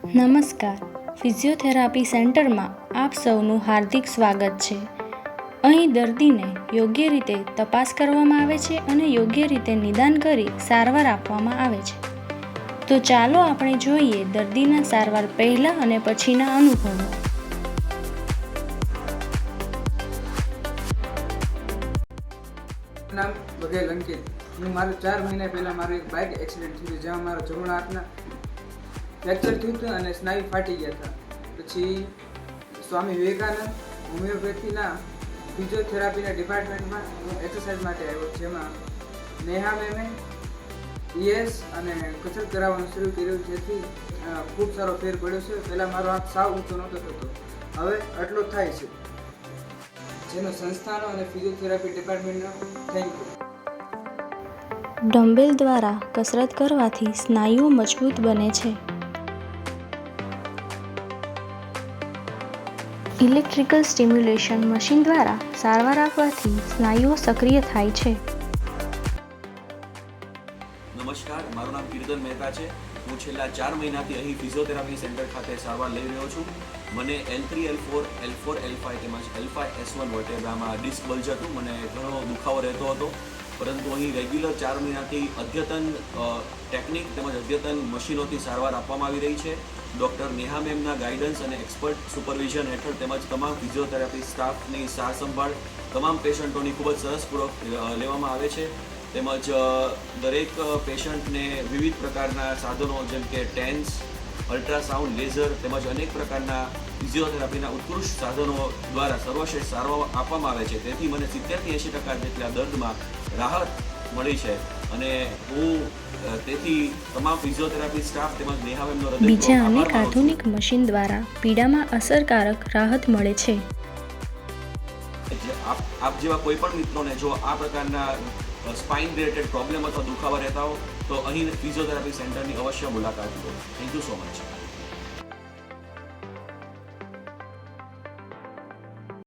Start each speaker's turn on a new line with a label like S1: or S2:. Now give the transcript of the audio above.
S1: નમસ્કાર, ફિઝિયોથેરાપી સેન્ટરમાં આપ સૌનું હાર્દિક સ્વાગત છે. અહીં દર્દીને યોગ્ય રીતે તપાસ કરવામાં આવે છે અને યોગ્ય રીતે નિદાન કરી સારવાર આપવામાં આવે છે. તો ચાલો આપણે જોઈએ દર્દીના સારવાર પહેલાં અને પછીના અનુભવો.
S2: નામ વઘેલ અંકિત. મારું 4 મહિના પહેલાં મારું એક બાઇક એક્સિડન્ટ થયું હતું, જેમાં મારા જમણા હાથના ફ્રેક્ચર થયું હતું અને સ્નાયુ ફાટી ગયા હતા. પછી સ્વામી વિવેકાનંદ હોમિયોપેથીના ફિઝિયોથેરાપીના ડિપાર્ટમેન્ટમાં હું એક્સરસાઇઝ માટે આવ્યો, જેમાં નેહા મેમે ES અને કસરત કરાવવાનું શરૂ કર્યું, જેથી ખૂબ સારો ફેર પડ્યો છે. પહેલાં મારો હાથ સાવ ઊંચો નહોતો થતો, હવે આટલો થાય છે, જેનો સંસ્થાનો અને ફિઝિયોથેરાપી ડિપાર્ટમેન્ટનો થેન્ક યુ.
S1: ડમ્બેલ દ્વારા કસરત કરવાથી સ્નાયુઓ મજબૂત બને છે. ઇલેક્ટ્રિકલ સ્ટિમ્યુલેશન મશીન દ્વારા સારવાર આપવાથી સ્નાયુઓ સક્રિય થાય છે.
S3: નમસ્કાર, મારું નામ કીર્તન મહેતા છે. હું છેલ્લા 4 મહિનાથી અહીં ફિઝિયોથેરાપી સેન્ટર ખાતે સારવાર લઈ રહ્યો છું. મને L3, L4, L4, L5 તેમજ L5, S1 વર્ટેબ્રામાં ડિસ્ક બલ્જ હતું. મને ઘણો દુખાવો રહેતો હતો, પરંતુ અહીં રેગ્યુલર 4 મહિનાથી અદ્યતન ટેકનિક તેમજ અદ્યતન મશીનોથી સારવાર આપવામાં આવી રહી છે. ડૉક્ટર નેહા મેમના ગાઈડન્સ અને એક્સપર્ટ સુપરવિઝન હેઠળ તેમજ તમામ ફિઝિયોથેરાપી સ્ટાફની સાર સંભાળ તમામ પેશન્ટોની ખૂબ જ સરસપૂર્વક લેવામાં આવે છે. તેમજ દરેક પેશન્ટને વિવિધ પ્રકારના સાધનો જેમ કે ટેન્સ, અલ્ટ્રાસાઉન્ડ, લેઝર તેમજ અનેક પ્રકારના ફિઝિયોથેરાપીના ઉત્કૃષ્ટ સાધનો દ્વારા સર્વશ્રેષ્ઠ સારવાર આપવામાં આવે છે. તેથી મને 70-80% જેટલા દર્દમાં રાહત મળી છે અને હું તેથી તમામ ફિઝિયોથેરાપી સ્ટાફ તેમજ નેહા મેમનો
S1: બીજા અનેક આધુનિક મશીન દ્વારા પીડામાં અસરકારક રાહત મળે છે.
S3: આપ જેવા કોઈ પણ મિત્રોને જો આ પ્રકારના સ્પાઇન રિલેટેડ પ્રોબ્લેમ અથવા દુખાવા રહેતા હો તો અહીં ફિઝિયોથેરાપી સેન્ટરની અવશ્ય મુલાકાત લો. Thank you so much.